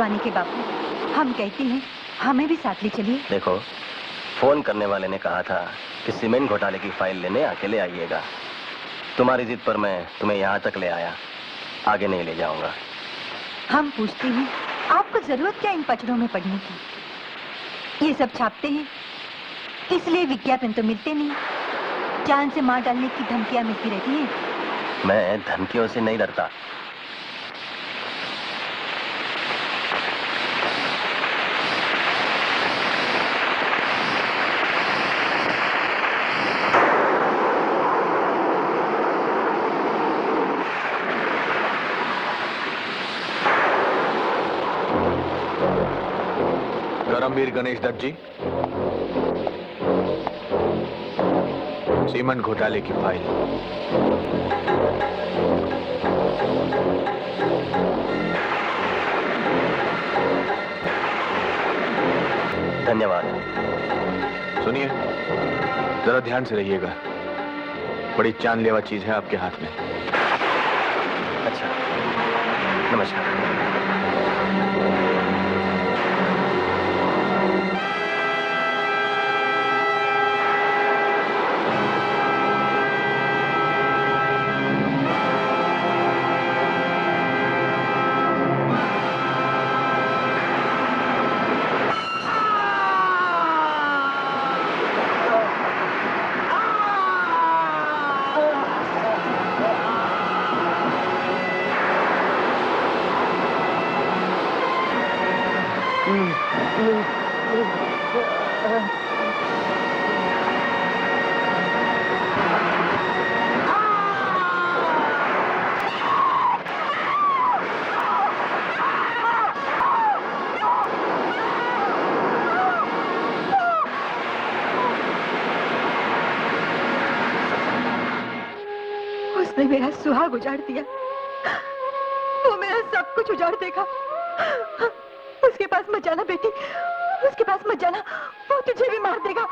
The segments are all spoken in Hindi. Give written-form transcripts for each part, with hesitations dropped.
भवानी के बापू, हम कहते हैं हमें भी साथ ले चलिए। देखो, फोन करने वाले ने कहा था कि सीमेंट घोटाले की फाइल लेने अकेले आइएगा। तुम्हारी जिद पर मैं तुम्हें यहाँ तक ले आया, आगे नहीं ले जाऊंगा। हम पूछते हैं आपको जरूरत क्या इन पचड़ों में पड़ने की? ये सब छापते हैं इसलिए विज्ञापन तो मिलते नहीं, जान से मार डालने की धमकियां मिलती रहती हैं। मैं धमकियों से नहीं डरता। धर्मवीर गणेश दत्त जी, सीमेंट घोटाले की फाइल। धन्यवाद। सुनिए, जरा ध्यान से रहिएगा, बड़ी जानलेवा चीज है आपके हाथ में। अच्छा, नमस्कार। उसने मेरा सुहाग उजाड़ दिया, वो मेरा सब कुछ उजाड़ देगा। उसके पास मत जाना बेटी, उसके पास मत जाना, वो तुझे भी मार देगा,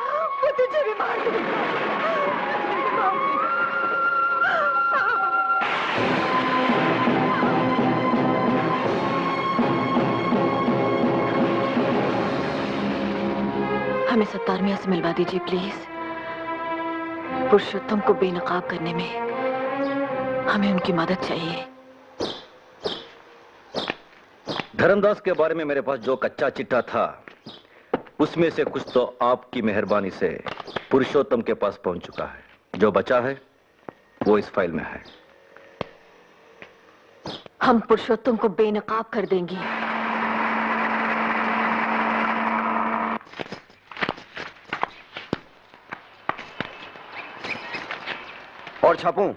वो तुझे भी मार देगा, तुझे भी मार देगा। हमें सत्तार मियां से मिलवा दीजिए प्लीज। पुरुषोत्तम को बेनकाब करने में हमें उनकी मदद चाहिए। धर्मदास के बारे में मेरे पास जो कच्चा चिट्ठा था उसमें से कुछ तो आपकी मेहरबानी से पुरुषोत्तम के पास पहुंच चुका है। जो बचा है वो इस फाइल में है। हम पुरुषोत्तम को बेनकाब कर देंगे। और छापूं?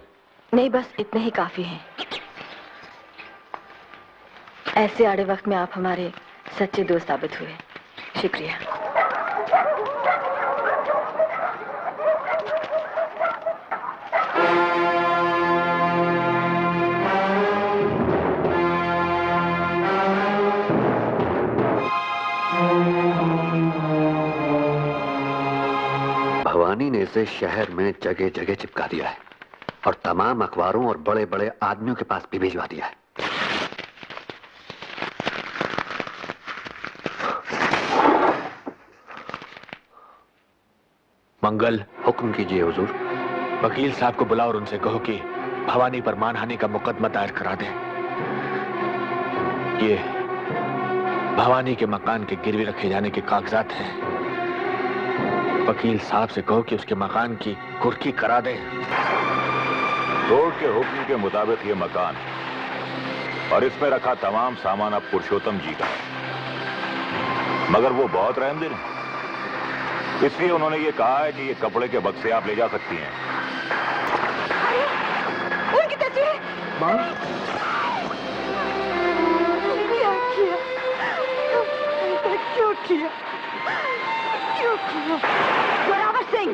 नहीं, बस इतने ही काफी हैं। ऐसे आड़े वक्त में आप हमारे सच्चे दोस्त साबित हुए। शुक्रिया। भवानी ने इसे शहर में जगह जगह चिपका दिया है और तमाम अखबारों और बड़े बड़े आदमियों के पास भी भिजवा दिया है। मंगल, हुक्म कीजिए हुजूर। वकील साहब को बुलाओ और उनसे कहो कि भवानी पर मानहानि का मुकदमा दायर करा दें। ये भवानी के मकान के गिरवी रखे जाने के कागजात हैं। वकील साहब से कहो कि उसके मकान की कुर्की करा दें। कोर्ट के हुक्म के मुताबिक ये मकान और इसमें रखा तमाम सामान अब पुरुषोत्तम जी का है, मगर वो बहुत रहमदिल हैं, इसलिए उन्होंने ये कहा है कि ये कपड़े के बक्से आप ले जा सकती हैं। उनकी तस्वीर क्या किया? क्यों किया? क्यों किया? जोरावर सिंह,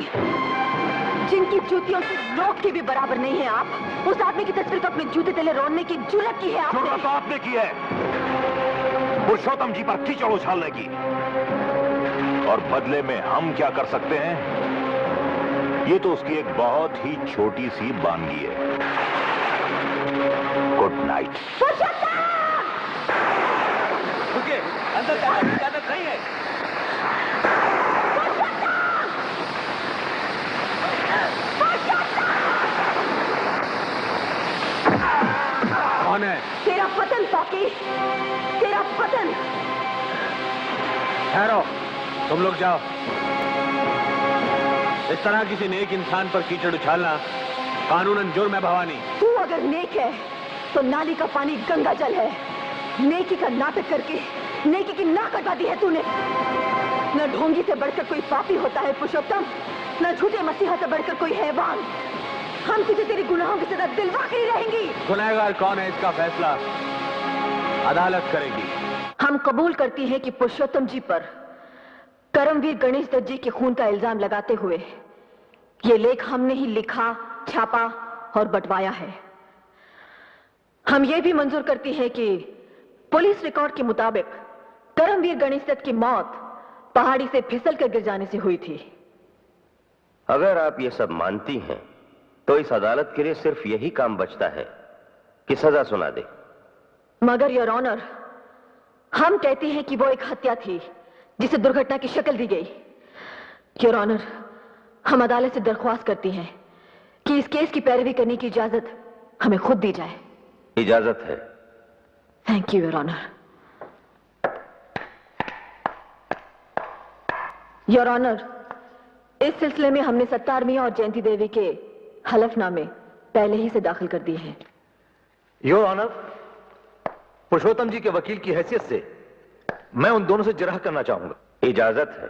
जिनकी जूतियों से नोक के भी बराबर नहीं है आप, उस आदमी की तस्वीर को अपने जूते तले रोड़ने की जुर्रत की है आपने। जुर्रत तो आपने की है पुरुषोत्तम जी पर कीचड़ उछालने की, और बदले में हम क्या कर सकते हैं ये तो उसकी एक बहुत ही छोटी सी बानगी है। Good night. रुकिए, अंदर जाने की इजाजत नहीं है। कौन है? तेरा पतन पाकी, तेरा पतन। ठहरो, तुम लोग जाओ। इस तरह किसी नेक इंसान पर कीचड़ उछालना कानूनन जुर्म है भवानी। तू अगर नेक है तो नाली का पानी गंगा जल है। नेकी का नाटक करके नेकी की नाक कटा दी है तूने। न ढोंगी से बढ़कर कोई पापी होता है पुरुषोत्तम, न झूठे मसीहा से बढ़कर कोई हैवान। हम तुझे तेरे गुनाहों की सजा दिलवा के ही रहेंगी। गुनहगार कौन है इसका फैसला अदालत करेगी। हम कबूल करती हैं कि पुरुषोत्तम जी पर करमवीर गणेश दत्त जी के खून का इल्जाम लगाते हुए ये लेख हमने ही लिखा, छापा और बंटवाया है। हम ये भी मंजूर करती हैं कि पुलिस रिकॉर्ड के मुताबिक करमवीर गणेश दत्त की मौत पहाड़ी से फिसल कर गिर जाने से हुई थी। अगर आप ये सब मानती हैं तो इस अदालत के लिए सिर्फ यही काम बचता है कि सजा सुना दे। मगर योर ऑनर, हम कहते हैं कि वो एक हत्या थी जिसे दुर्घटना की शक्ल दी गई। योर ऑनर, हम अदालत से दरख्वास्त करती हैं कि इस केस की पैरवी करने की इजाजत हमें खुद दी जाए। इजाजत है। Thank you your honour. Your honour, इस सिलसिले में हमने सत्तार मियां और जयंती देवी के हलफनामे पहले ही से दाखिल कर दिए हैं। योर ऑनर, पुरुषोत्तम जी के वकील की हैसियत से मैं उन दोनों से जिरह करना चाहूंगा। इजाजत है।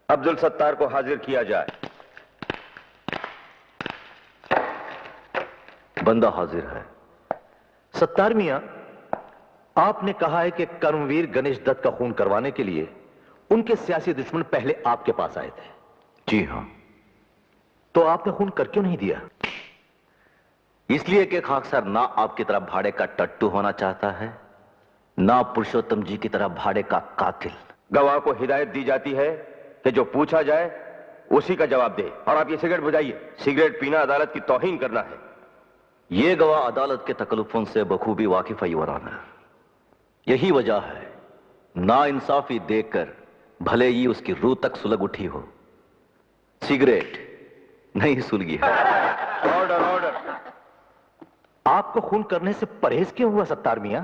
अब्दुल सत्तार को हाजिर किया जाए। बंदा हाजिर है। सत्तार मियां, आपने कहा है कि कर्मवीर गणेश दत्त का खून करवाने के लिए उनके सियासी दुश्मन पहले आपके पास आए थे। जी हां। तो आपने खून कर क्यों नहीं दिया? इसलिए कि खाकसर ना आपकी तरह भाड़े का टट्टू होना चाहता है, ना पुरुषोत्तम जी की तरह भाड़े का कातिल। गवाह को हिदायत दी जाती है कि जो पूछा जाए उसी का जवाब दे। और आप ये सिगरेट बुझाइए। सिगरेट पीना अदालत की तौहीन करना है। ये गवाह अदालत के तकल्लुफों से बखूबी वाकिफ है योर ऑनर। यही वजह है ना इंसाफी देखकर भले ही उसकी रूह तक सुलग उठी हो, सिगरेट नहीं सुलगी है। Order order. आपको खून करने से परहेज क्यों हुआ सत्तार मियां?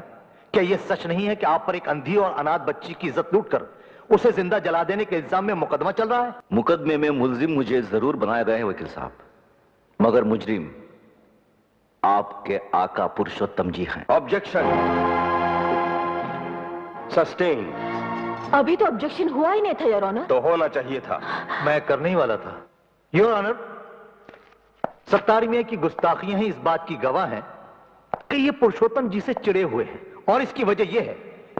क्या यह सच नहीं है कि आप पर एक अंधी और अनाथ बच्ची की इज्जत लूटकर उसे जिंदा जला देने के इल्जाम में मुकदमा चल रहा है? मुकदमे में मुलजिम मुझे जरूर बनाए गए हैं वकील साहब, मगर मुजरिम आपके आका पुरुषोत्तम जी हैं। Objection sustain. अभी तो ऑब्जेक्शन हुआ ही नहीं था योर ऑनर। तो होना चाहिए था। मैं करने ही वाला था। योर ऑनर, सत्तार मियां की गुस्ताखियां ही इस बात की गवाह हैं कि ये पुरुषोत्तम जी से चिड़े हुए हैं, और इसकी वजह यह है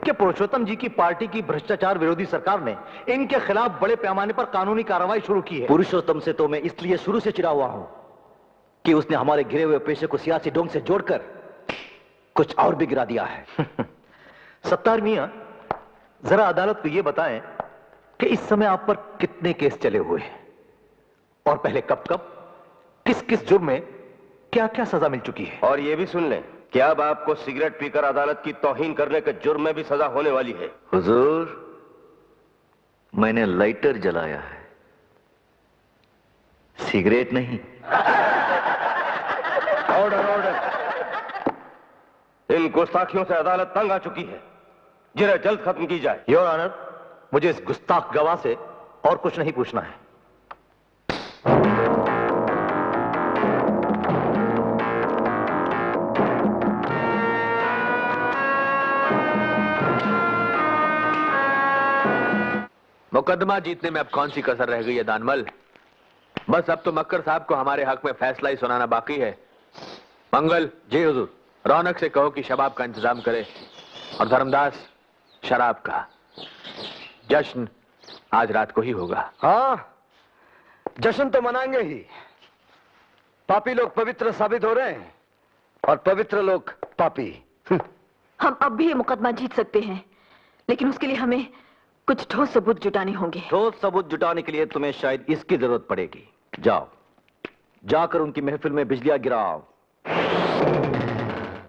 कि पुरुषोत्तम जी की पार्टी की भ्रष्टाचार विरोधी सरकार ने इनके खिलाफ बड़े पैमाने पर कानूनी कार्रवाई शुरू की है। पुरुषोत्तम से तो मैं इसलिए शुरू से चिड़ा हुआ हूं कि उसने हमारे गिरे हुए पेशे को सियासी ढंग से जोड़कर कुछ और भी गिरा दिया है। सत्तार मियां, जरा अदालत को यह बताएं कि इस समय आप पर कितने केस चले हुए हैं, और पहले कब कब, किस किस जुर्म में क्या क्या सजा मिल चुकी है। और यह भी सुन लें कि अब आपको सिगरेट पीकर अदालत की तौहीन करने के जुर्म में भी सजा होने वाली है। हुजूर, मैंने लाइटर जलाया है, सिगरेट नहीं। Order order. इन गुस्ताखियों से अदालत तंग आ चुकी है, जिन्हें जल्द खत्म की जाए। योर ऑनर, मुझे इस गुस्ताख गवाह से और कुछ नहीं पूछना है। मुकदमा जीतने में अब कौन सी कसर रह गई है दानमल? बस अब तो मक्कर साहब को हमारे हक में फैसला ही सुनाना बाकी है। मंगल। जी हुजूर। रौनक से कहो कि शबाब का इंतजाम करे, और धर्मदास शराब का। जश्न आज रात को ही होगा। हाँ, जश्न तो मनाएंगे ही। पापी लोग पवित्र साबित हो रहे हैं और पवित्र लोग पापी। हम अब भी ये मुकदमा जीत सकते हैं, लेकिन उसके लिए हमें कुछ ठोस सबूत जुटाने होंगे। ठोस सबूत जुटाने के लिए तुम्हें शायद इसकी जरूरत पड़ेगी। जाओ, जाकर उनकी महफिल में बिजलियां गिराओ।